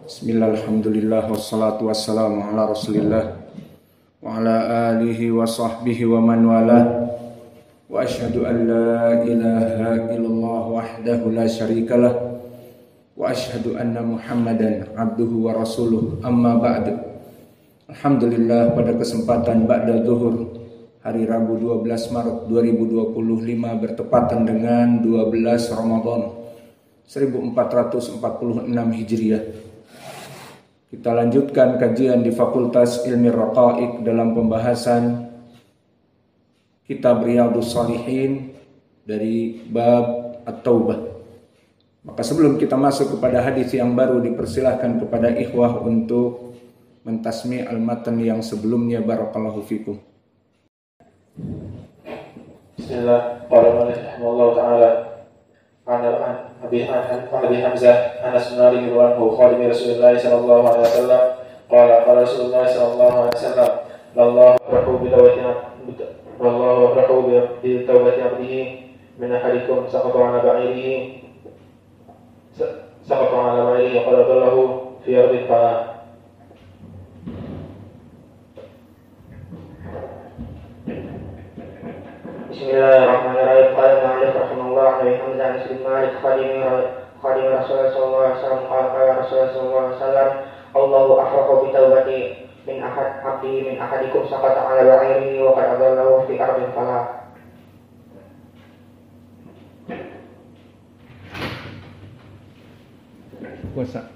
Bismillah, alhamdulillah, wassalatu wassalamu ala rasulillah wa ala alihi wa sahbihi wa man walah. Wa ashhadu an la ilaha illallah wahdahu la syarikalah wa ashhadu anna muhammadan abduhu wa rasuluh, amma ba'du. Alhamdulillah, pada kesempatan ba'da zuhur hari Rabu 12 Maret 2025 bertepatan dengan 12 Ramadan 1446 Hijriah. Kita lanjutkan kajian di Fakultas Ilmi Raqaiq dalam pembahasan Kitab Riyadhus Shalihin dari bab At-Taubah. Maka sebelum kita masuk kepada hadis yang baru, dipersilahkan kepada ikhwah untuk mentasmi al-matan yang sebelumnya. Barakallahu fikum. Bismillahirrahmanirrahim. An Abi Hamzah Anas bin Malik radhiyallahu anhu khadim Rasulullah sallallahu alaihi wasallam qala Rasulullah sallallahu alaihi wasallam wallahu rahu bi tawbati abdihi min ahadikum saqata ala ba'irihi wa qala lahu fi ardi fa Bismillahirrahmanirrahim. Qala Malik rahimahullah Abi Hamzah Anas bin Malik khadim Rasulullah sallallahu alaihi wasallam qala Rasulullah sallallahu alaihi wasallam Allahu afrahu bi taubati min ahadikum saqata ala ba'irihi wa qad adallahu fi ardin falah. Puasa.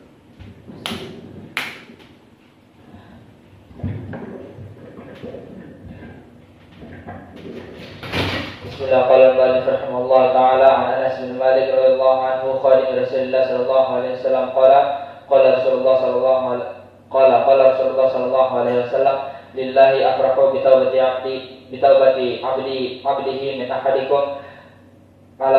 Bismillahirrahmanirrahim. Rahimahullah taala an Anas bin Malik radhiyallahu anhu khadim Rasulullah sallallahu alaihi wasallam qala Rasulullah sallallahu alaihi wasallam lillahi afrahu bi taubati abdihi min ahadikum ala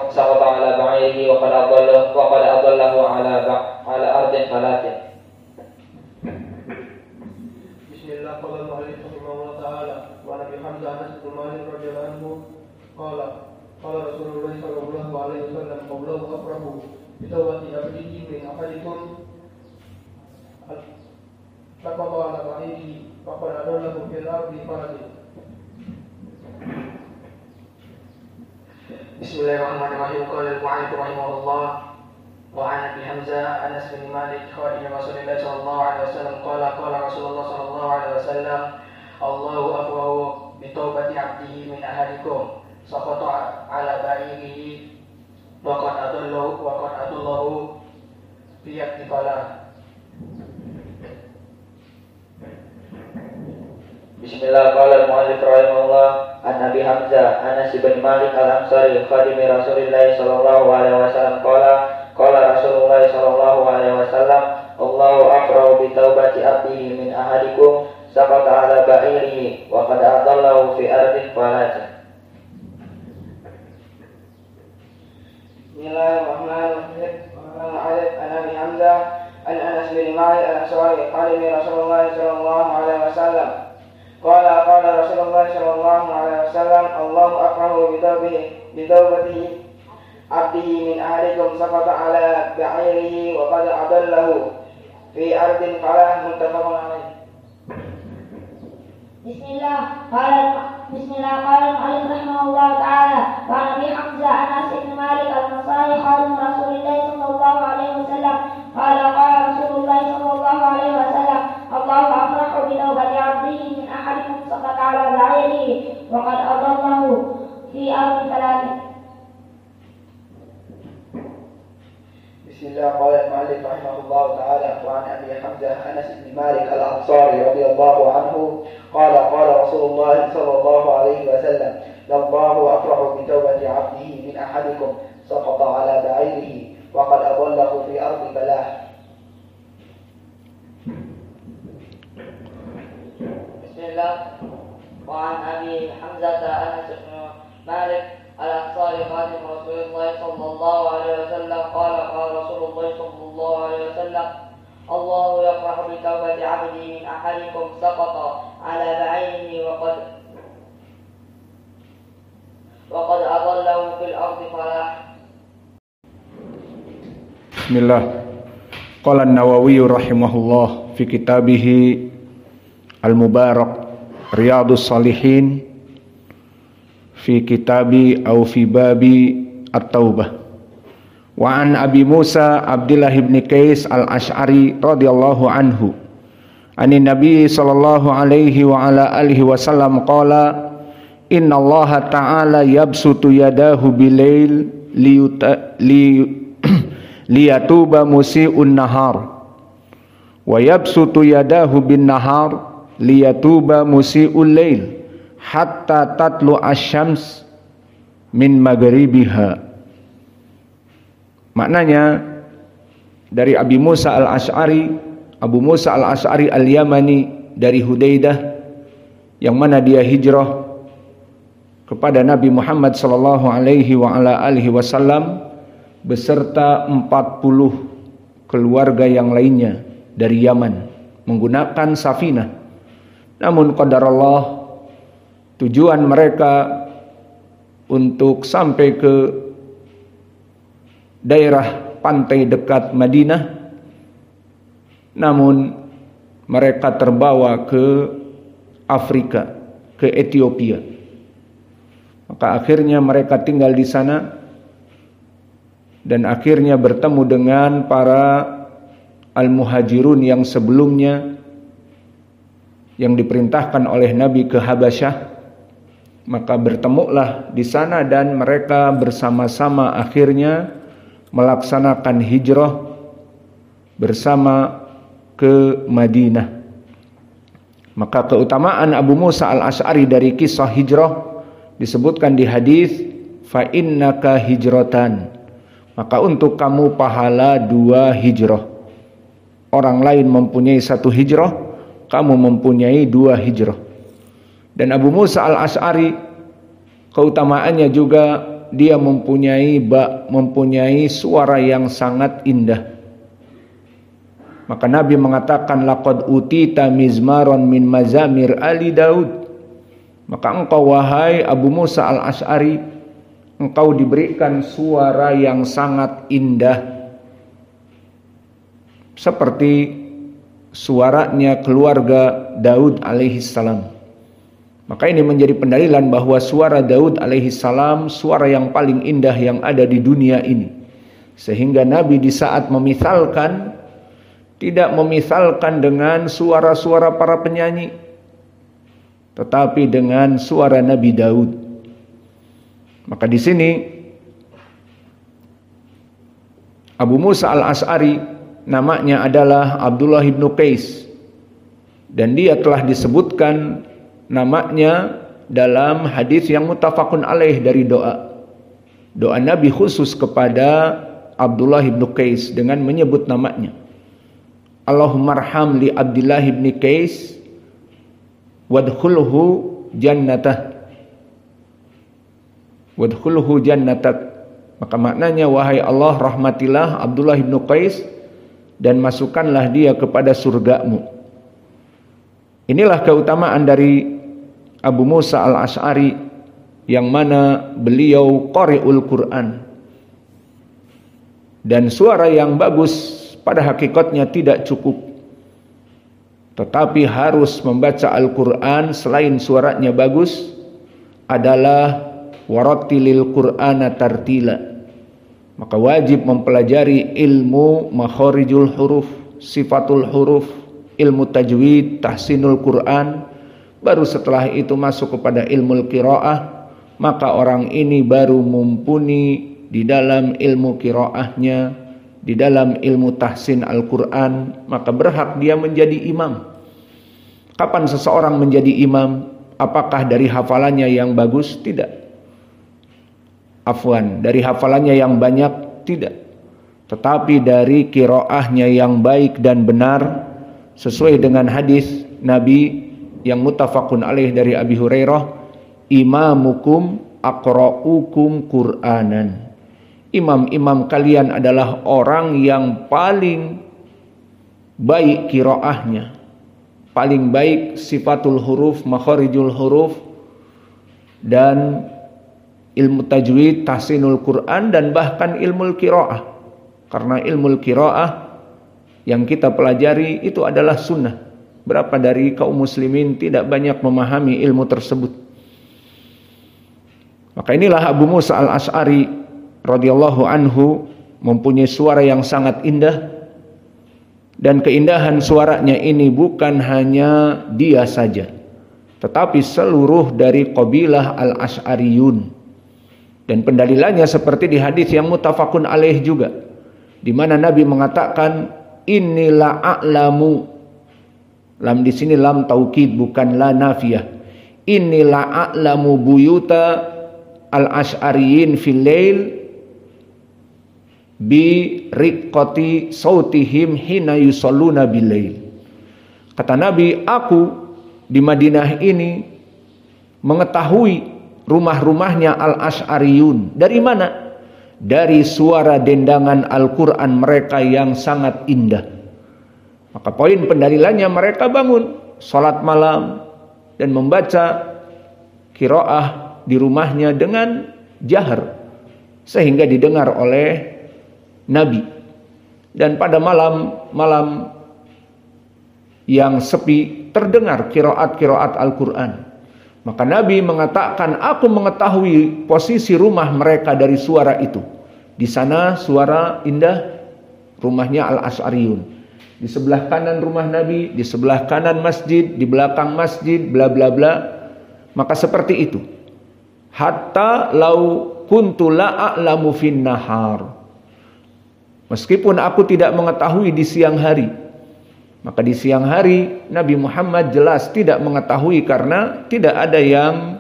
saqata ala ba'irihi wa qad adallahu ala ardin falatin. Bismillah, qala Malik rahimahullah taala wa Nabi Hamzah Anas bin Malik radhiyallahu anhu qala Rasulullah sallallahu alaihi wasallam Allahu afrahu bi tawbati abdihi min ahadikum saqata ala ba'irihi wa qad adallahu fil ardi falatin. Bismillahirrahmanirrahim. Qala al-mu'allif rahimahullah wa an Abi Hamzah Anas bin Malik khadim Rasulullah sallallahu alaihi wasallam qala Rasulullah sallallahu alaihi wasallam Allahu afrahu bi taubati abdihi min ahadikum saqata ala ba'irihi wa qad adallahu fi yaqtiqala. Bismillah, qala al-mu'allif rahimahullah an Abi Hamzah Anas bin Malik al-Ansari khadim Rasulullah sallallahu alaihi wasallam qala Rasulullah sallallahu alaihi wasallam Allahu afrahu bi taubati abdihi min ahadikum saqata ala ba'irihi wa qad adallahu fi ardin falatin. Bismillahirrahmanirrahim. An Abi Hamzah an Anas bin Malik al-Ansari khadim Rasulullah sallallahu alaihi wasallam qala Rasulullah sallallahu alaihi wasallam Allahu afrahu bi taubati abdihi min ahadikum saqata ala ba'irihi wa qad adallahu fi ardin falah. Muttafaqun alaih. Bismillah, qala al-mu'allif rahimahullah ta'ala wa Nabi Hamzah Anas bin Malik al-Ansari khadim Rasulullah sallallahu alaihi wasallam qala Rasulullah sallallahu alaihi wasallam Allahu afrahu bi taubati abdihi min ahadikum saqata ala ba'irihi wa qad adallahu fi ardin falatin. Bismillah, qala al-mu'allif rahimahullah ta'ala wa an Abi Hamzah Anas bin Malik al-Ansari radhiyallahu anhu qala Rasulullah sallallahu alaihi wasallam Allahu afrahu bi taubati abdihi min ahadikum saqata ala ba'irihi wa qad adallahu fi ardi falah. Bismillah, wa an Abi Hamzah Anas bin Malik al-Ansari khadim Rasulullah sallallahu alaihi wasallam qala Rasulullah sallallahu alaihi wasallam Allahu yafrahu bi taubati 'abdihi min ahadikum saqata ala ba'irihi wa qad adallahu fil ardi falah. Bismillah. Qala an-Nawawi rahimahullah fi kitabih al-mubarak Riyadhus Shalihin fi kitabi aw fi babi at-taubah. Wa an Abi Musa Abdullah ibn Qais al-Asy'ari radhiyallahu anhu anin Nabi sallallahu alaihi wa ala alihi wasallam qala inna Allah ta'ala yabsutu yadahu bilail liyatuba musii'un nahar wa yabsutu yadahu bin nahar liyatuba musii'ul lail hatta tatlu asyams min maghribiha. Maknanya dari Abi Musa al-Asy'ari, Abu Musa al-Asy'ari al-Yamani dari Hudaidah, yang mana dia hijrah kepada Nabi Muhammad sallallahu alaihi wa ala alihi wasallam beserta 40 keluarga yang lainnya dari Yaman menggunakan safinah. Namun qadarullah, tujuan mereka untuk sampai ke daerah pantai dekat Madinah, namun mereka terbawa ke Afrika, ke Ethiopia. Maka akhirnya mereka tinggal di sana dan akhirnya bertemu dengan para al-muhajirun yang sebelumnya yang diperintahkan oleh Nabi ke Habasyah. Maka bertemulah di sana dan mereka bersama-sama akhirnya melaksanakan hijrah bersama ke Madinah. Maka keutamaan Abu Musa al-Asy'ari dari kisah hijrah disebutkan di hadis fa innaka hijratan, maka untuk kamu pahala 2 hijrah. Orang lain mempunyai 1 hijrah, kamu mempunyai 2 hijrah. Dan Abu Musa al-Asy'ari keutamaannya juga dia mempunyai suara yang sangat indah. Maka Nabi mengatakan laqad utita mizmaron min mazamir ali Daud. Maka engkau wahai Abu Musa al-Asy'ari, engkau diberikan suara yang sangat indah seperti suaranya keluarga Daud alaihi salam. Maka ini menjadi pendalilan bahwa suara Daud alaihi salam suara yang paling indah yang ada di dunia ini. Sehingga Nabi di saat memisalkan tidak memisalkan dengan suara-suara para penyanyi, tetapi dengan suara Nabi Daud. Maka di sini Abu Musa al-Asy'ari namanya adalah Abdullah ibn Qais, dan dia telah disebutkan namanya dalam hadis yang muttafaqun alaih dari doa Nabi khusus kepada Abdullah ibn Qais dengan menyebut namanya. Allahummarham li Abdullah ibn Qais wadkhulhu jannatak. Maka maknanya, wahai Allah, rahmatilah Abdullah ibn Qais dan masukkanlah dia kepada surgamu. Inilah keutamaan dari Abu Musa al-Asy'ari, yang mana beliau qari'ul Quran. Dan suara yang bagus pada hakikatnya tidak cukup, tetapi harus membaca Al-Quran selain suaranya bagus adalah warattilil Qur'ana tartila. Maka wajib mempelajari ilmu makharijul huruf, sifatul huruf, ilmu tajwid, tahsinul Quran. Baru setelah itu masuk kepada ilmu qiraah, maka orang ini baru mumpuni di dalam ilmu qiraahnya, di dalam ilmu tahsin Al-Quran, maka berhak dia menjadi imam. Kapan seseorang menjadi imam? Apakah dari hafalannya yang bagus? Tidak. Afwan, dari hafalannya yang banyak? Tidak. Tetapi dari qiraahnya yang baik dan benar, sesuai dengan hadis Nabi yang muttafaqun alaih dari Abi Hurairah, imamukum aqra'ukum Qur'anan. Imam-imam kalian adalah orang yang paling baik qiraahnya, paling baik sifatul huruf, makharijul huruf, dan ilmu tajwid, tahsinul Quran, dan bahkan ilmu qiraah. Karena ilmu qiraah yang kita pelajari itu adalah sunnah. Berapa dari kaum muslimin tidak banyak memahami ilmu tersebut. Maka inilah Abu Musa al-Asy'ari radhiyallahu anhu mempunyai suara yang sangat indah, dan keindahan suaranya ini bukan hanya dia saja, tetapi seluruh dari qabilah al-Asy'ariyun. Dan pendalilannya seperti di hadis yang muttafaqun alaih juga, di mana Nabi mengatakan inilah a'lamu, lam di sini lam taukid bukan la nafiyah, inilah a'lamu buyuta al-Asy'ariyin fil lail bi riqqati sautihim hina yusalluna bil lail. Kata Nabi, aku di Madinah ini mengetahui rumah-rumahnya al-Asy'ariyun. Dari mana? Dari suara dendangan Al-Quran mereka yang sangat indah. Maka poin pendalilannya, mereka bangun salat malam dan membaca qiraah di rumahnya dengan jahar sehingga didengar oleh Nabi. Dan pada malam-malam yang sepi terdengar qiraat-qiraat Al-Quran. Maka Nabi mengatakan, aku mengetahui posisi rumah mereka dari suara itu. Di sana suara indah, rumahnya al-Asy'ariyun. Di sebelah kanan rumah Nabi, di sebelah kanan masjid, di belakang masjid, bla bla bla. Maka seperti itu. Hatta lau kuntu la a'lamu fin nahar. Meskipun aku tidak mengetahui di siang hari. Maka di siang hari Nabi Muhammad jelas tidak mengetahui, karena tidak ada yang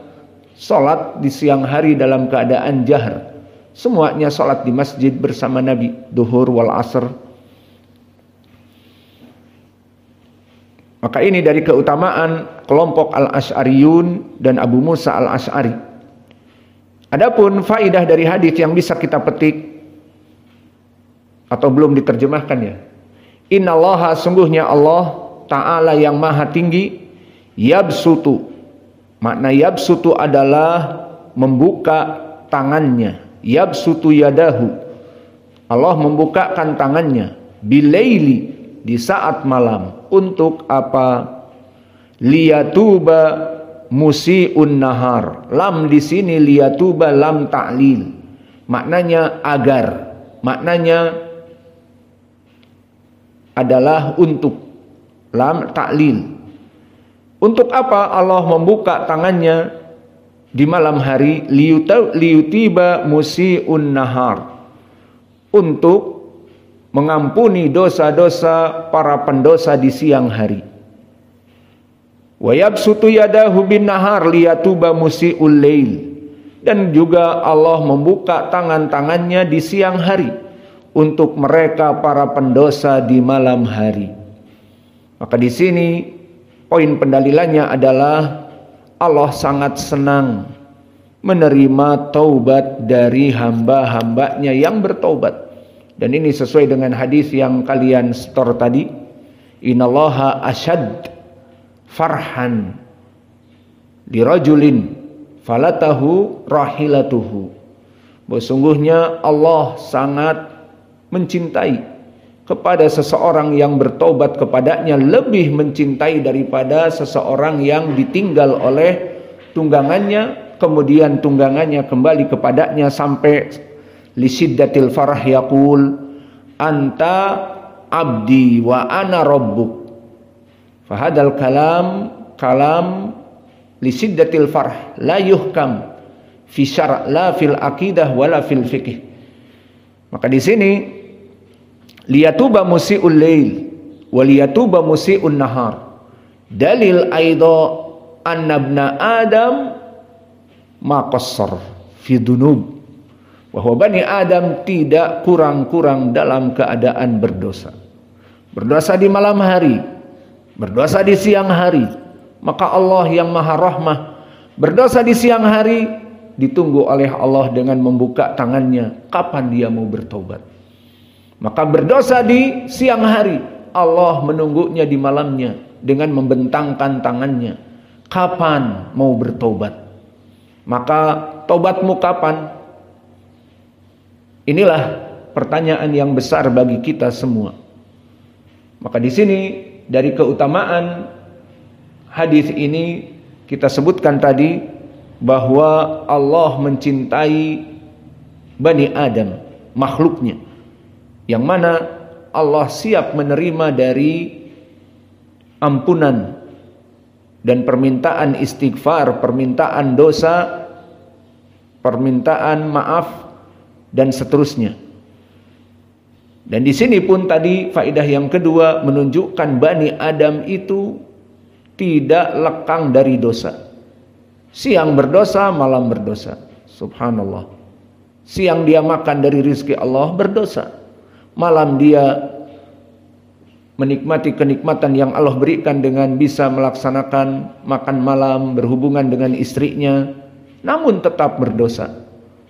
sholat di siang hari dalam keadaan jahar. Semuanya sholat di masjid bersama Nabi, duhur wal asr. Maka ini dari keutamaan kelompok al-Asy'ariyun dan Abu Musa al-Asy'ari. Adapun faidah dari hadis yang bisa kita petik atau belum diterjemahkan ya. Innallaha, sungguhnya Allah Ta'ala yang maha tinggi, yabsutu. Makna yabsutu adalah membuka tangannya. Yabsutu yadahu. Allah membukakan tangannya. Bilaili, di saat malam. Untuk apa? Liyatuba musi'un nahar. Lam di sini liyatuba lam ta'lil. Maknanya agar. Maknanya adalah untuk, lam ta'lil. Untuk apa Allah membuka tangannya di malam hari? Liyutiba musi'un nahar, untuk mengampuni dosa-dosa para pendosa di siang hari. Wa yabsutu yadahu bin nahar liyatuba musi'ul lail. Dan juga Allah membuka tangan-tangannya di siang hari untuk mereka para pendosa di malam hari. Maka di sini poin pendalilannya adalah Allah sangat senang menerima taubat dari hamba-hambanya yang bertaubat. Dan ini sesuai dengan hadis yang kalian setor tadi. Innallaha asyad farhan lirajulin falatahu rahilatuhu. Sesungguhnya Allah sangat mencintai kepada seseorang yang bertobat kepadanya, lebih mencintai daripada seseorang yang ditinggal oleh tunggangannya, kemudian tunggangannya kembali kepadanya, sampai lisiddatil farah yaqul anta abdi wa ana rabbuk. Fahadal kalam lisiddatil farah la yuhkam fi syara' la fil aqidah wala fil fiqh. Maka di sini liyatuba musi'ul lail wa liyatuba musi'un nahar. Dalil aidha anna ibna Adam ma qassar fi dunub. Bahwa Bani Adam tidak kurang-kurang dalam keadaan berdosa. Berdosa di malam hari, berdosa di siang hari. Maka Allah yang maha rahmah, berdosa di siang hari, ditunggu oleh Allah dengan membuka tangannya. Kapan dia mau bertobat? Maka berdosa di siang hari, Allah menunggunya di malamnya dengan membentangkan tangannya. Kapan mau bertobat? Maka tobatmu kapan? Inilah pertanyaan yang besar bagi kita semua. Maka di sini dari keutamaan hadis ini kita sebutkan tadi bahwa Allah mencintai Bani Adam, makhluknya, yang mana Allah siap menerima dari ampunan dan permintaan istighfar, permintaan dosa, permintaan maaf, dan seterusnya. Dan di sini pun tadi faedah yang kedua menunjukkan Bani Adam itu tidak lekang dari dosa. Siang berdosa, malam berdosa. Subhanallah. Siang dia makan dari rizki Allah, berdosa. Malam dia menikmati kenikmatan yang Allah berikan dengan bisa melaksanakan makan malam, berhubungan dengan istrinya, namun tetap berdosa.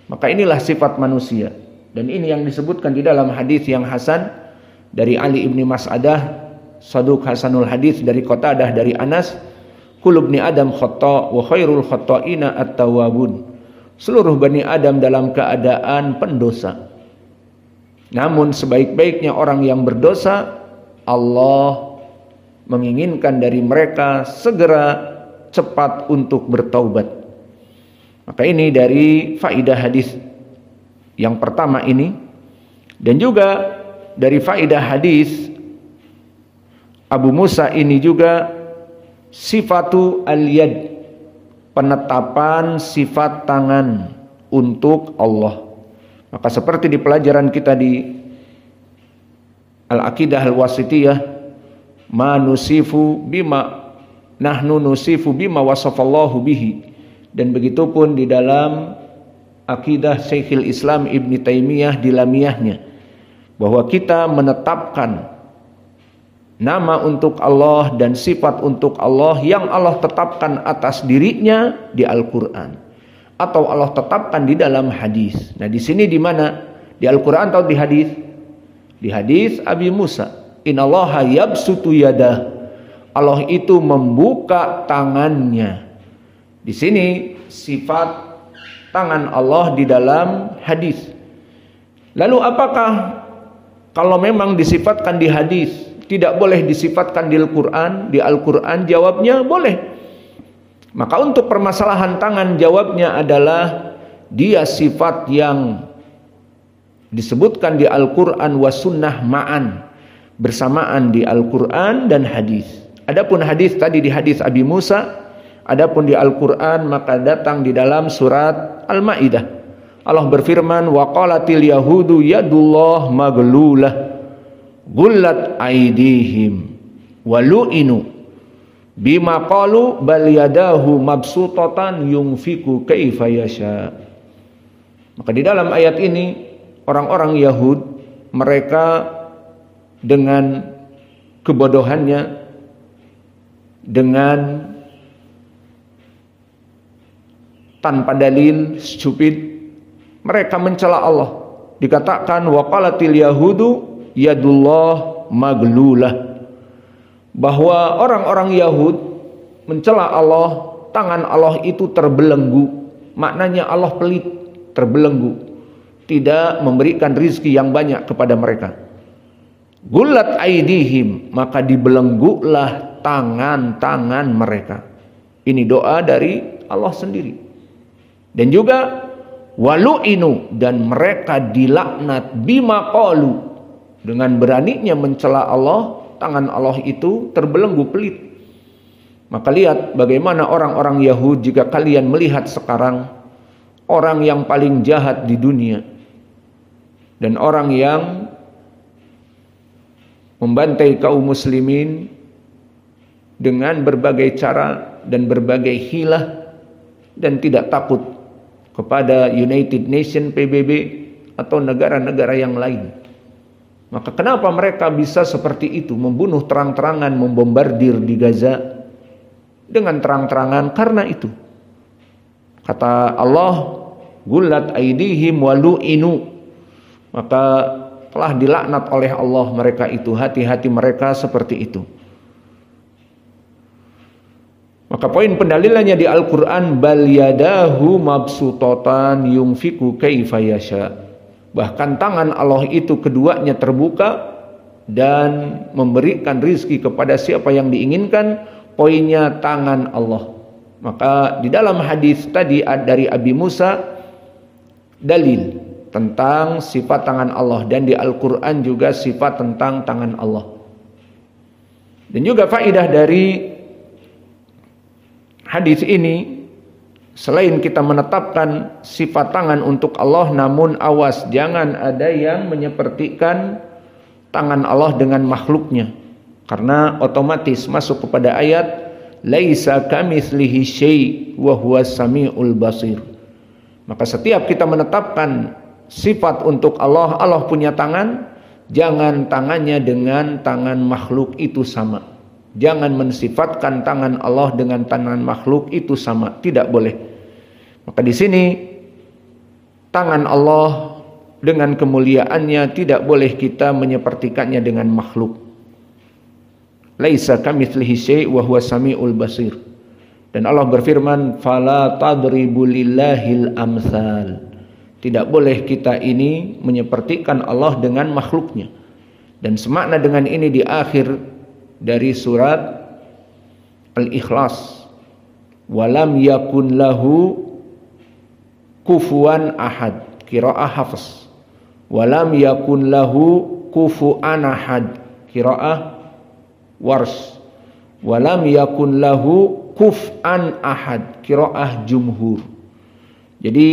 Maka inilah sifat manusia. Dan ini yang disebutkan di dalam hadis yang hasan dari Ali ibni Mas'adah, Saduq Hasanul Hadis dari Qatadah dari Anas, kullu ibni Adam khata' wa khairul khata'ina at-tawwabun. Seluruh Bani Adam dalam keadaan pendosa. Namun sebaik-baiknya orang yang berdosa, Allah menginginkan dari mereka segera cepat untuk bertaubat. Maka ini dari faedah hadis yang pertama ini, dan juga dari faedah hadis Abu Musa ini juga sifatu al-yad, penetapan sifat tangan untuk Allah. Maka seperti di pelajaran kita di Al-Aqidah Al-Wasitiyah, ma nusifu bima nahnu nusifu bima wasafallahu bihi, dan begitu pun di dalam Aqidah Syekhul Islam Ibn Taimiyah di Lamiyahnya, bahwa kita menetapkan nama untuk Allah dan sifat untuk Allah yang Allah tetapkan atas dirinya di Al-Qur'an atau Allah tetapkan di dalam hadis. Nah, di sini di mana? Di Al-Qur'an atau di hadis? Di hadis Abi Musa, innallaha yabsutu yadah. Allah itu membuka tangannya. Di sini sifat tangan Allah di dalam hadis. Lalu apakah kalau memang disifatkan di hadis tidak boleh disifatkan di Al-Qur'an? Di Al-Qur'an jawabnya boleh. Maka untuk permasalahan tangan jawabnya adalah dia sifat yang disebutkan di Al-Qur'an wa sunnah ma'an, bersamaan di Al-Qur'an dan hadis. Adapun hadis tadi di hadis Abi Musa, adapun di Al-Qur'an maka datang di dalam surat Al-Maidah. Allah berfirman, wa qalatil yahudu yadullah maglulah gullat aidihim walu'inu bima qalu bal yadahu mabsutatan yunfiku kaifa yasha. Maka di dalam ayat ini orang-orang Yahud, mereka dengan kebodohannya, dengan tanpa dalil, stupid, mereka mencela Allah. Dikatakan waqalatil yahudu yadullah maglulah, bahwa orang-orang Yahud mencela Allah, tangan Allah itu terbelenggu. Maknanya Allah pelit, terbelenggu, tidak memberikan rizki yang banyak kepada mereka. Gullat aidihim, maka dibelenggulah tangan-tangan mereka. Ini doa dari Allah sendiri. Dan juga walu'inu, dan mereka dilaknat bima qalu, dengan beraninya mencela Allah, tangan Allah itu terbelenggu, pelit. Maka lihat bagaimana orang-orang Yahud, jika kalian melihat sekarang orang yang paling jahat di dunia dan orang yang membantai kaum muslimin dengan berbagai cara dan berbagai hilah dan tidak takut kepada United Nations, PBB atau negara-negara yang lain. Maka kenapa mereka bisa seperti itu, membunuh terang-terangan, membombardir di Gaza dengan terang-terangan? Karena itu kata Allah, gullat aidihim walu'inu, maka telah dilaknat oleh Allah mereka itu, hati-hati mereka seperti itu. Maka poin pendalilannya di Al-Qur'an, bal yadahu mabsutatan yunfiku kaifa yasha. Bahkan tangan Allah itu keduanya terbuka dan memberikan rizki kepada siapa yang diinginkan, poinnya tangan Allah. Maka di dalam hadis tadi dari Abi Musa dalil tentang sifat tangan Allah, dan di Al-Quran juga sifat tentang tangan Allah. Dan juga faedah dari hadis ini, selain kita menetapkan sifat tangan untuk Allah, namun awas jangan ada yang menyepertikan tangan Allah dengan makhluknya, karena otomatis masuk kepada ayat laisa kamitslihi syai' wa huwas samiul basir. Maka setiap kita menetapkan sifat untuk Allah, Allah punya tangan, jangan tangannya dengan tangan makhluk itu sama. Jangan mensifatkan tangan Allah dengan tangan makhluk itu sama, tidak boleh. Maka di sini tangan Allah dengan kemuliaannya tidak boleh kita menyepertikannya dengan makhluk. Laisa kamitslihi syai' wa huwas samiul basir. Dan Allah berfirman, fala tadribu lillahil amsal. Tidak boleh kita ini menyepertikan Allah dengan makhluknya. Dan semakna dengan ini di akhir dari surat Al-Ikhlas, walam yakun lahu kufuwan ahad, qiraah Hafs. Walam yakun lahu kufuwan ahad, qiraah Wars. Walam yakun lahu kuf'an ahad, qiraah Jumhur. Jadi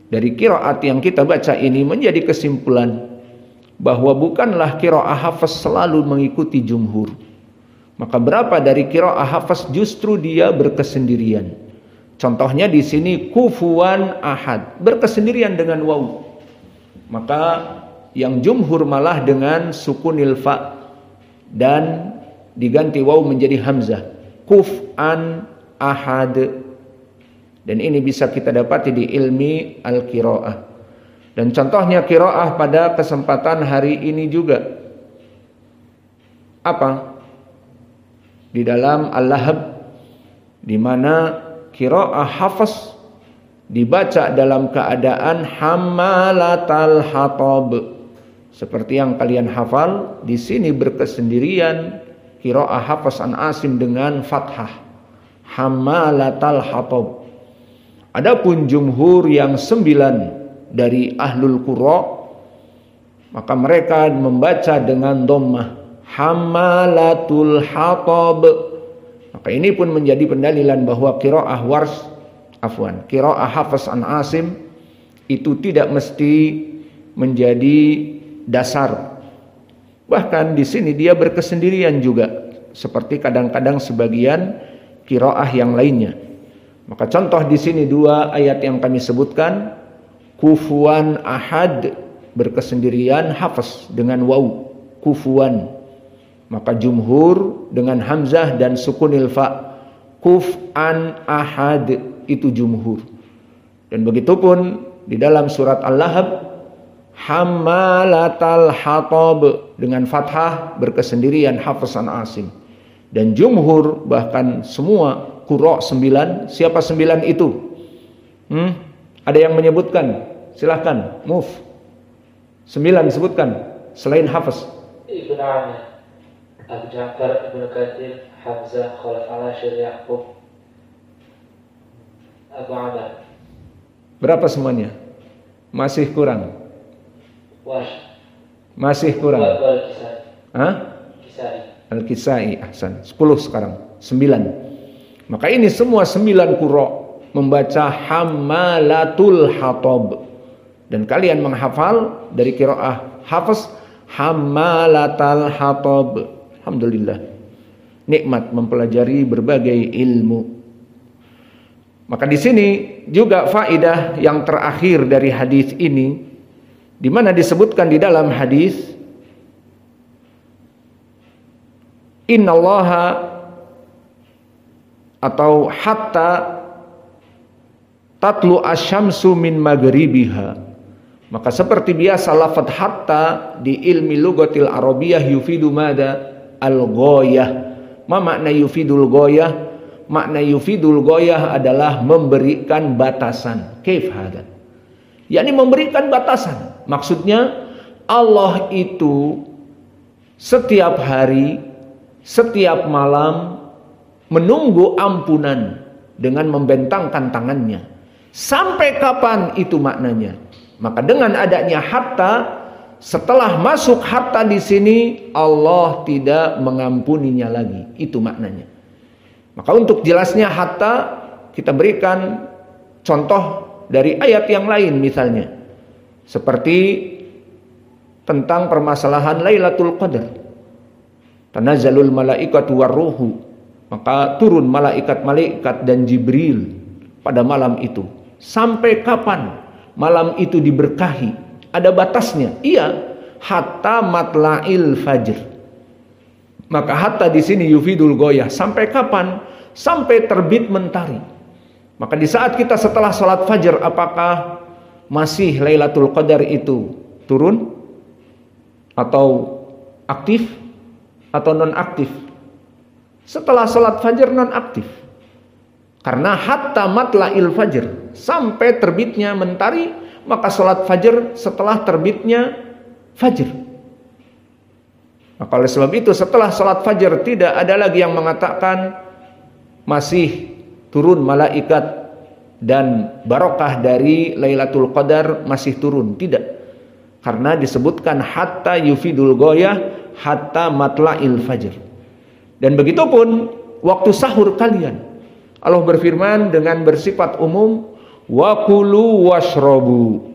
dari qiraat yang kita baca ini menjadi kesimpulan bahwa bukanlah qiraah Hafs selalu mengikuti Jumhur. Maka berapa dari qiraah Hafs justru dia berkesendirian. Contohnya di sini kufuwan ahad, berkesendirian dengan waw. Maka yang Jumhur malah dengan sukunil fa dan diganti waw menjadi hamzah, kuf'an ahad. Dan ini bisa kita dapati di ilmi al-qiraah. Dan contohnya qiraah pada kesempatan hari ini juga apa? Di dalam Al-Lahab, di mana qiraah Hafs dibaca dalam keadaan hammalatal hatab. Seperti yang kalian hafal, di sini berkesendirian qiraah Hafs an Asim dengan fathah, hammalatal hatab. Adapun Jumhur yang 9 dari Ahlul Qurra, maka mereka membaca dengan dhammah, hammalatul hatab. Maka ini pun menjadi pendalilan bahwa qiraah qiraah Hafs an Asim itu tidak mesti menjadi dasar. Bahkan di sini dia berkesendirian juga, seperti kadang-kadang sebagian qiraah yang lainnya. Maka contoh di sini 2 ayat yang kami sebutkan, kufuwan ahad berkesendirian Hafs dengan waw, kufuwan. Maka Jumhur dengan hamzah dan sukunil fa, kuf'an ahad, itu Jumhur. Dan begitupun di dalam surat Al-Lahab, hammalatal hatab dengan fathah berkesendirian Hafs an Asim. Dan Jumhur bahkan semua qurra 9. Siapa 9 itu? Ada yang menyebutkan? Silahkan, move. 9 disebutkan selain Hafs. Ibnu Amir, Abu Ja'far, Ibnu Katsir, Hamzah, Khalaf al-Ashir, Ya'qub, Abu Amr. Berapa semuanya? Masih kurang. Wash. Masih kurang. Al-Kisai. Hah? Kisai. Al-Kisai, ahsan. 10 sekarang. 9. Maka ini semua 9 qurra membaca hammalatul hatab. Dan kalian menghafal dari qiraah Hafs, hammalatal hatab. Alhamdulillah. Nikmat mempelajari berbagai ilmu. Maka di sini juga faedah yang terakhir dari hadis ini, di mana disebutkan di dalam hadis, innallaha atau hatta tatlu asyamsu min maghribiha. Maka seperti biasa lafaz hatta di ilmi lugatil arabiyah yufidu mada al-ghayah. Ma makna yufidul ghayah? Makna yufidul ghayah adalah memberikan batasan. Kaif hada? yakni memberikan batasan. Maksudnya Allah itu setiap hari, setiap malam menunggu ampunan dengan membentangkan tangannya. Sampai kapan itu maknanya? Maka dengan adanya hatta, setelah masuk hatta di sini Allah tidak mengampuninya lagi. Itu maknanya. Maka untuk jelasnya hatta kita berikan contoh dari ayat yang lain misalnya. Seperti tentang permasalahan Lailatul Qadar. Tanazzalul malaikatu warruhu. Maka turun malaikat-malaikat dan Jibril pada malam itu. Sampai kapan malam itu diberkahi? Ada batasnya. Iya, hatta matla'il fajr. Maka hatta di sini yufidul goyah. Sampai kapan? Sampai terbit mentari. Maka di saat kita setelah sholat fajar, apakah masih Lailatul Qadar itu turun? Atau aktif? Atau non-aktif? Setelah sholat fajar non-aktif. Karena hatta matla'il fajr, sampai terbitnya mentari, maka sholat fajar setelah terbitnya fajar. Maka oleh sebab itu setelah sholat fajar tidak ada lagi yang mengatakan masih turun malaikat dan barokah dari Lailatul Qadar masih turun. Tidak. Karena disebutkan hatta yufidul goyah, hatta matla'il fajr. Dan begitu pun waktu sahur kalian. Allah berfirman dengan bersifat umum, wa kulu washrobu.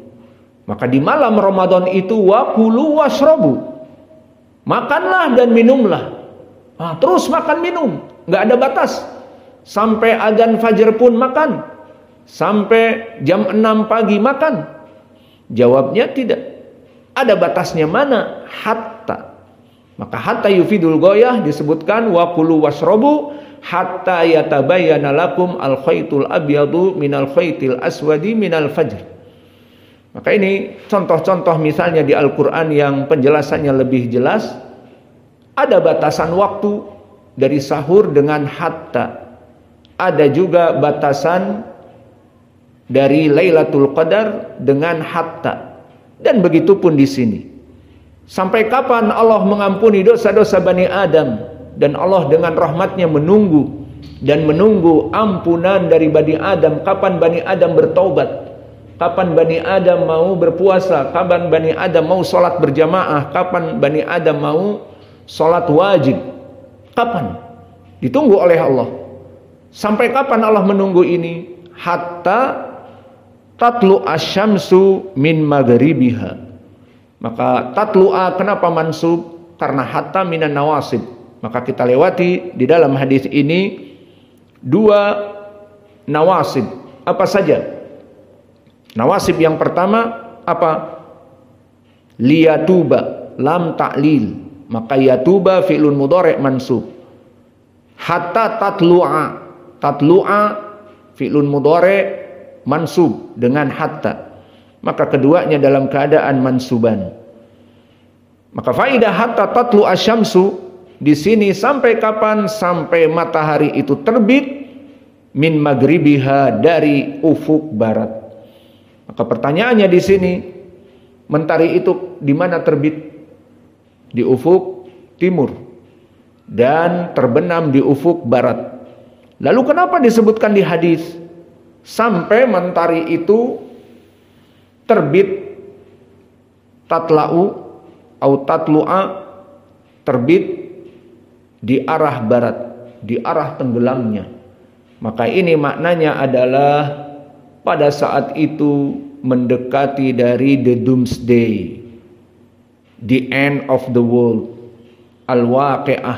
Maka di malam Ramadan itu wa kulu washrobu. Makanlah dan minumlah. Terus makan minum, nggak ada batas. Sampai adzan fajar pun makan. Sampai jam 6 pagi makan. Jawabnya tidak. Ada batasnya mana? Hatta. Maka hatta yufidul goyah disebutkan wa kulu washrobu hatta yatabayyana lakum al-khaytul abyadu minal khaytil aswadi minal fajr. Maka ini contoh-contoh misalnya di Al-Quran yang penjelasannya lebih jelas. Ada batasan waktu dari sahur dengan hatta. Ada juga batasan dari Lailatul Qadar dengan hatta. Dan begitu pun di sini. Sampai kapan Allah mengampuni dosa-dosa Bani Adam? Dan Allah dengan rahmatnya menunggu. Dan menunggu ampunan dari Bani Adam. Kapan Bani Adam bertaubat? Kapan Bani Adam mau berpuasa? Kapan Bani Adam mau sholat berjamaah? Kapan Bani Adam mau sholat wajib? Kapan? Ditunggu oleh Allah. Sampai kapan Allah menunggu ini? Hatta tatlu asyamsu min maghribiha. Maka tatlu'a kenapa mansub? Karena hatta minan nawasib. Maka kita lewati di dalam hadis ini dua nawasib. Apa saja? Nawasib yang pertama apa? Liyatuba, lam ta'lil. Maka yatuba fi'lun mudhari' mansub. Hatta tatlu'a. Tatlu'a fi'lun mudhari' mansub dengan hatta. Maka keduanya dalam keadaan mansuban. Maka faidah hatta tatlu asyamsu di sini sampai kapan? Sampai matahari itu terbit min maghribiha dari ufuk barat. Maka pertanyaannya di sini, mentari itu di mana terbit? Di ufuk timur dan terbenam di ufuk barat. Lalu kenapa disebutkan di hadis sampai mentari itu terbit tatla'u atau tatlu'a, terbit di arah barat, di arah tenggelamnya. Maka ini maknanya adalah pada saat itu mendekati dari the doomsday, the end of the world, al-waqi'ah,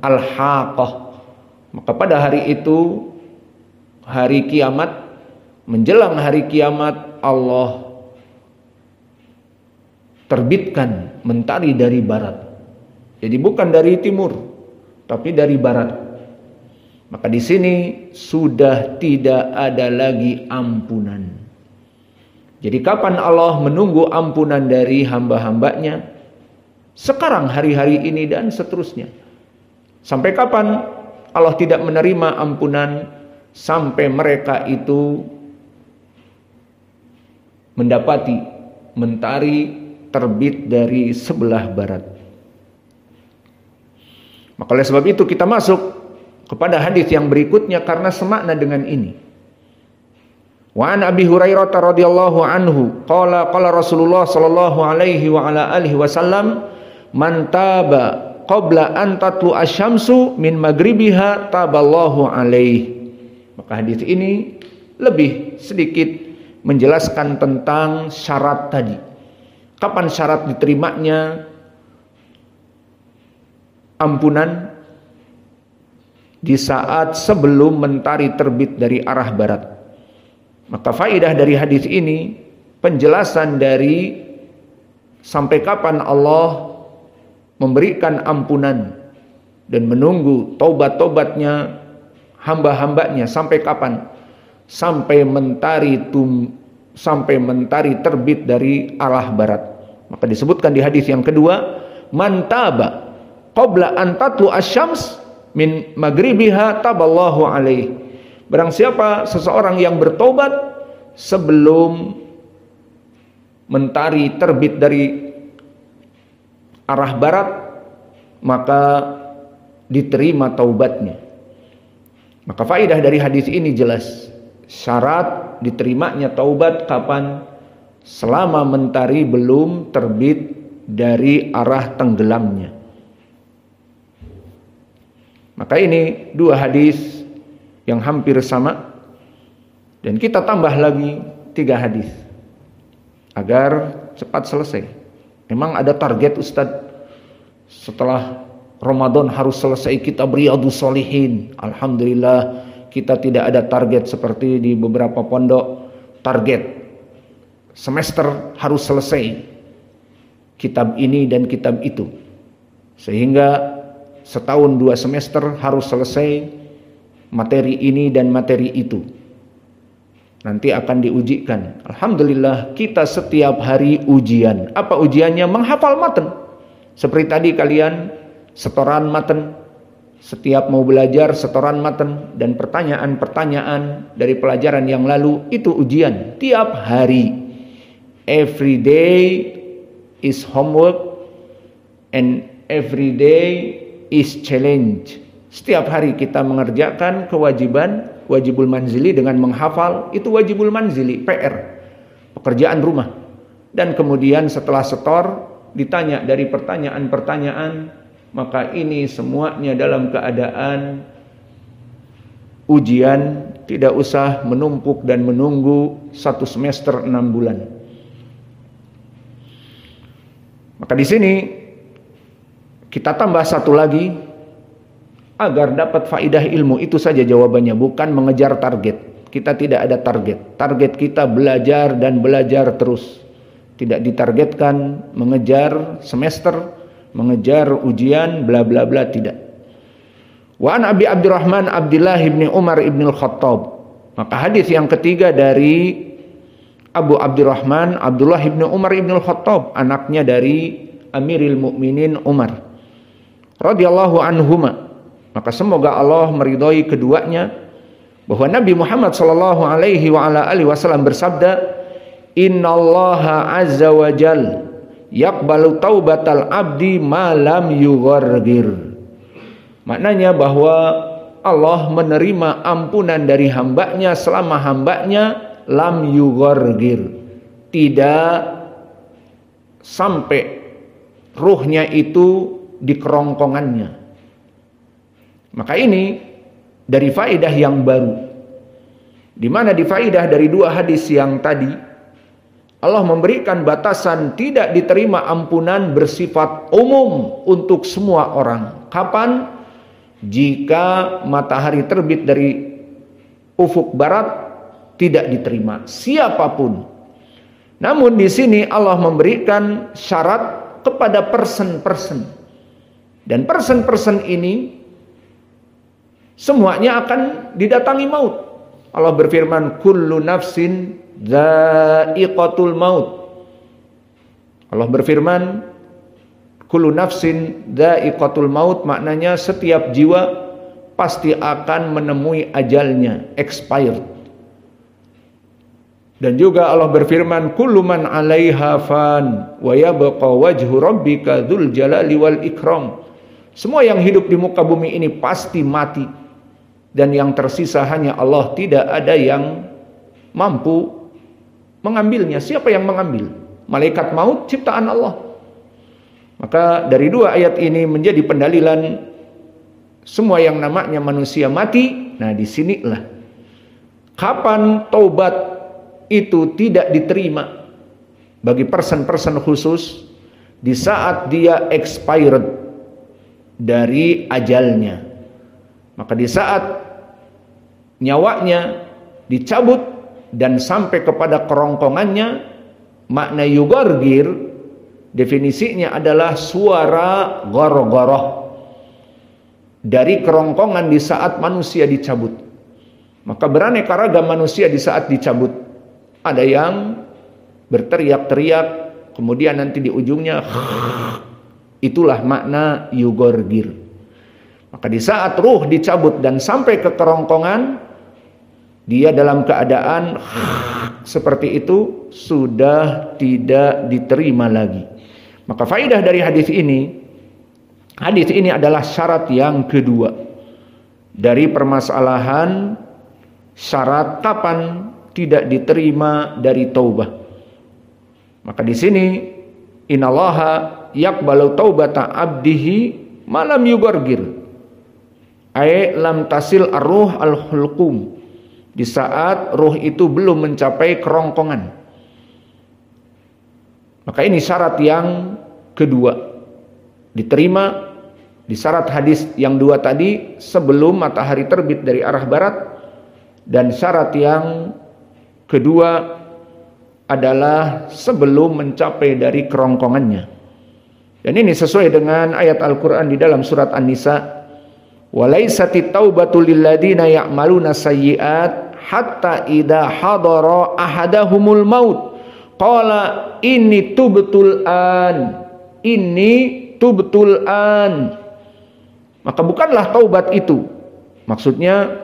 al-haqah. Maka pada hari itu, hari kiamat, menjelang hari kiamat, Allah terbitkan mentari dari barat. Jadi bukan dari timur, tapi dari barat. Maka di sini sudah tidak ada lagi ampunan. Jadi kapan Allah menunggu ampunan dari hamba-hambanya? Sekarang, hari-hari ini dan seterusnya. Sampai kapan Allah tidak menerima ampunan? Sampai mereka itu mendapati mentari terbit dari sebelah barat. Maka oleh sebab itu kita masuk kepada hadis yang berikutnya karena semakna dengan ini. Wa an Abi Hurairah radhiyallahu anhu qala Rasulullah sallallahu alaihi wa ala alihi wasallam man taba qabla an tatlu asyamsu min maghribiha taballahu alaihi. Maka hadis ini lebih sedikit menjelaskan tentang syarat tadi. Kapan syarat diterimanya ampunan? Di saat sebelum mentari terbit dari arah barat. Maka faidah dari hadis ini penjelasan dari sampai kapan Allah memberikan ampunan dan menunggu taubat-taubatnya hamba-hambanya sampai kapan? Sampai mentari terbit dari arah barat. Maka disebutkan di hadis yang kedua, man taba qabla an tatlu asyams min maghribiha taballahu alaih. Barang siapa seseorang yang bertobat sebelum mentari terbit dari arah barat, maka diterima taubatnya. Maka faidah dari hadis ini jelas. Syarat diterimanya taubat kapan? Selama mentari belum terbit dari arah tenggelamnya. Maka ini dua hadis yang hampir sama, dan kita tambah lagi 3 hadis agar cepat selesai. Memang ada target Ustadz, setelah Ramadan harus selesai kitab Riyadhus Shalihin. Alhamdulillah kita tidak ada target seperti di beberapa pondok, target semester harus selesai kitab ini dan kitab itu, sehingga setahun 2 semester harus selesai materi ini dan materi itu. Nanti akan diujikan. Alhamdulillah kita setiap hari ujian. Apa ujiannya? Menghafal matan. Seperti tadi kalian setoran matan. Setiap mau belajar setoran matan. Dan pertanyaan-pertanyaan dari pelajaran yang lalu itu ujian. Tiap hari. Every day is homework. And every day is challenge. Setiap hari kita mengerjakan kewajiban, wajibul manzili dengan menghafal, itu wajibul manzili, PR, pekerjaan rumah. Dan kemudian setelah setor, ditanya dari pertanyaan-pertanyaan, maka ini semuanya dalam keadaan ujian, tidak usah menumpuk dan menunggu 1 semester 6 bulan. Maka di sini kita tambah satu lagi agar dapat faidah ilmu. Itu saja jawabannya, bukan mengejar target. Kita tidak ada target. Target kita belajar dan belajar terus. Tidak ditargetkan mengejar semester, mengejar ujian, bla bla bla, tidak. Wa an Abi Abdurrahman Abdullah bin Umar bin Al-Khattab. Maka hadis yang ketiga dari Abu Abdurrahman Abdullah bin Umar bin Al-Khattab, anaknya dari Amiril Mukminin Umar radhiyallahu anhuma. Maka semoga Allah meridhai keduanya, bahwa Nabi Muhammad sallallahu alaihi wa ala alihi wasallam bersabda, "Innallaha azza wa jal yaqbalu taubatal abdi ma lam yughargir." Maknanya bahwa Allah menerima ampunan dari hambanya selama hambanya lam yughargir, tidak sampai ruhnya itu di kerongkongannya. Maka ini dari faidah yang baru, di mana di faidah dari 2 hadis yang tadi Allah memberikan batasan tidak diterima ampunan bersifat umum untuk semua orang. Kapan? Jika matahari terbit dari ufuk barat, tidak diterima siapapun. Namun di sini Allah memberikan syarat kepada person-person, dan person-person ini semuanya akan didatangi maut. Allah berfirman, kullu nafsin dha'iqatul maut. Allah berfirman, kullu nafsin dha'iqatul maut, maknanya setiap jiwa pasti akan menemui ajalnya, expired. Dan juga Allah berfirman, kullu man 'alaiha fan wa yabqa wajhu rabbika dzul jalali wal ikram. Semua yang hidup di muka bumi ini pasti mati. Dan yang tersisa hanya Allah. Tidak ada yang mampu mengambilnya. Siapa yang mengambil? Malaikat maut ciptaan Allah. Maka dari dua ayat ini menjadi pendalilan semua yang namanya manusia mati. Nah, disinilah kapan taubat itu tidak diterima bagi person-person khusus, di saat dia expired dari ajalnya. Maka di saat nyawanya dicabut dan sampai kepada kerongkongannya, makna yugorgir definisinya adalah suara goroh-goroh dari kerongkongan di saat manusia dicabut. Maka beraneka ragam manusia di saat dicabut. Ada yang berteriak-teriak, kemudian nanti di ujungnya itulah makna yugorgir. Maka di saat ruh dicabut dan sampai ke kerongkongan, dia dalam keadaan seperti itu sudah tidak diterima lagi. Maka faidah dari hadis ini adalah syarat yang kedua dari permasalahan syarat kapan tidak diterima dari taubah. Maka di sini innallaha yaqbalu taubata abdihi malam yugorgir, ay lam tasil ar-ruh al-hulqum, di saat ruh itu belum mencapai kerongkongan. Maka ini syarat yang kedua, diterima di syarat hadis yang dua tadi, sebelum matahari terbit dari arah barat. Dan syarat yang kedua adalah sebelum mencapai dari kerongkongannya. Dan ini sesuai dengan ayat Al-Quran di dalam surat An-Nisa. Walaisatit taubatu lilladina ya'maluna sayyi'at hatta idha hadara ahadahumul maut qala inni tubtul an. Maka bukanlah taubat itu, maksudnya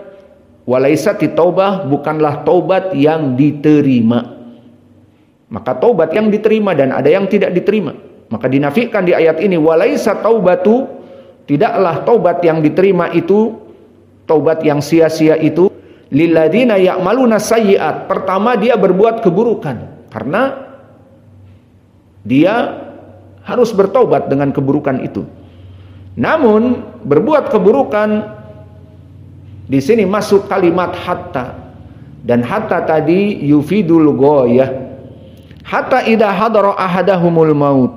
walaisati taubah, bukanlah taubat yang diterima. Maka taubat yang diterima dan ada yang tidak diterima. Maka dinafikan di ayat ini, walaisa taubatu, tidaklah taubat yang diterima itu, taubat yang sia-sia itu, lilladina ya'maluna sayyi'at. Pertama, dia berbuat keburukan, karena dia harus bertaubat dengan keburukan itu. Namun berbuat keburukan di sini masuk kalimat hatta, dan hatta tadi yufidul ghoyah. Hatta idza hadara ahadahumul maut.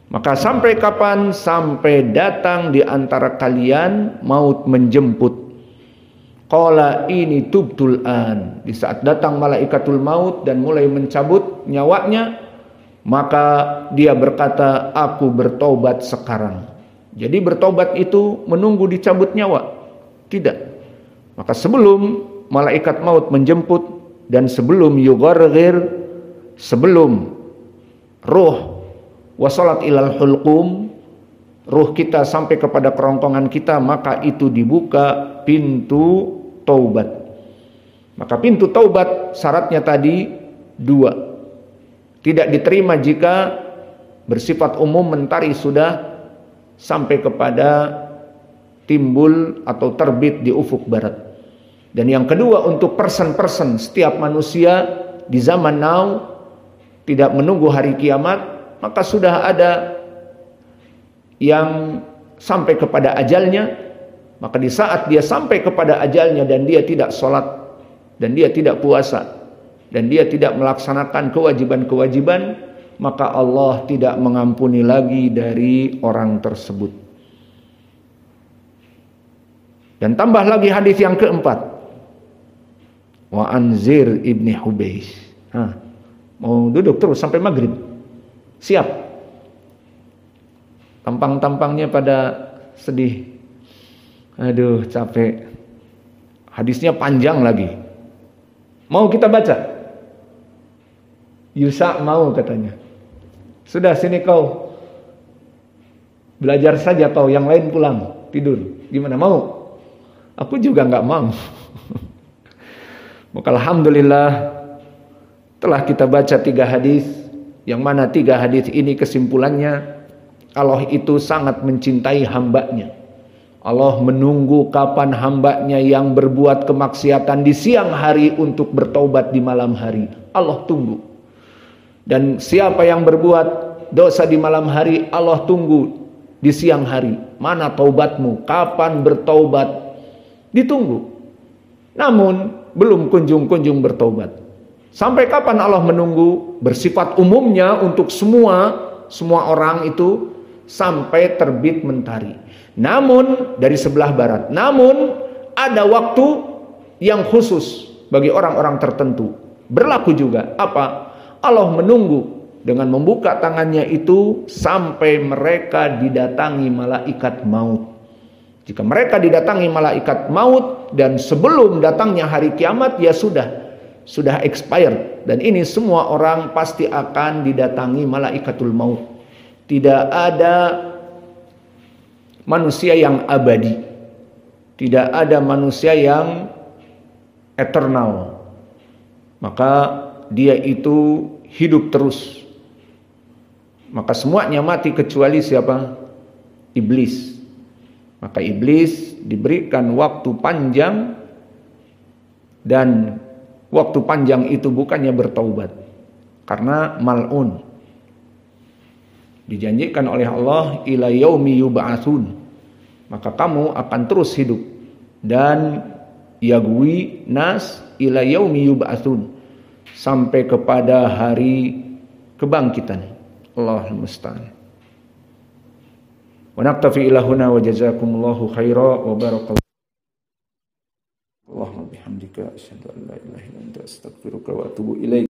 Maka sampai kapan? Sampai datang di antara kalian maut menjemput. Qala ini tubtul an. Di saat datang malaikatul maut dan mulai mencabut nyawanya, maka dia berkata, aku bertobat sekarang. Jadi bertobat itu menunggu dicabut nyawa? Tidak. Maka sebelum malaikat maut menjemput dan sebelum yugharghir, sebelum ruh wasalat ilal hulqum, ruh kita sampai kepada kerongkongan kita, maka itu dibuka pintu taubat. Maka pintu taubat syaratnya tadi dua. Tidak diterima jika bersifat umum mentari sudah sampai kepada timbul atau terbit di ufuk barat. Dan yang kedua, untuk person-person, setiap manusia di zaman now tidak menunggu hari kiamat, maka sudah ada yang sampai kepada ajalnya. Maka di saat dia sampai kepada ajalnya dan dia tidak sholat, dan dia tidak puasa, dan dia tidak melaksanakan kewajiban-kewajiban, maka Allah tidak mengampuni lagi dari orang tersebut. Dan tambah lagi hadis yang keempat, wa anzir ibni Hubeish. Mau duduk terus sampai maghrib? Siap? Tampang-tampangnya pada sedih. Aduh, capek. Hadisnya panjang lagi. Mau kita baca? Yusa mau katanya. Sudah, sini kau belajar saja, kau yang lain pulang tidur. Gimana, mau? Aku juga nggak mau. Maka alhamdulillah telah kita baca 3 hadis, yang mana 3 hadis ini kesimpulannya Allah itu sangat mencintai hambanya. Allah menunggu kapan hambanya yang berbuat kemaksiatan di siang hari untuk bertaubat di malam hari. Allah tunggu. Dan siapa yang berbuat dosa di malam hari, Allah tunggu di siang hari. Mana taubatmu? Kapan bertaubat? Ditunggu. Namun belum kunjung-kunjung bertaubat. Sampai kapan Allah menunggu? Bersifat umumnya untuk semua orang itu sampai terbit mentari. Namun dari sebelah barat. Namun ada waktu yang khusus bagi orang-orang tertentu. Berlaku juga apa? Allah menunggu dengan membuka tangannya itu sampai mereka didatangi malaikat maut. Jika mereka didatangi malaikat maut dan sebelum datangnya hari kiamat, ya sudah expired. Dan ini semua orang pasti akan didatangi malaikatul maut. Tidak ada manusia yang abadi. Tidak ada manusia yang eternal. Maka dia itu hidup terus. Maka semuanya mati kecuali siapa? Iblis. Maka iblis diberikan waktu panjang, dan waktu panjang itu bukannya bertaubat, karena mal'un. Dijanjikan oleh Allah ila yaumi yub'atsun, maka kamu akan terus hidup, dan yagwi nas ila yaumi yub'atsun, sampai kepada hari kebangkitan. Allahul musta'an. Wa naktafi ila huna wa jazakumullahu khaira wa barakallahu. Allahumma bihamdika asyhadu an la ilaha illa anta astaghfiruka wa atubu ilaik.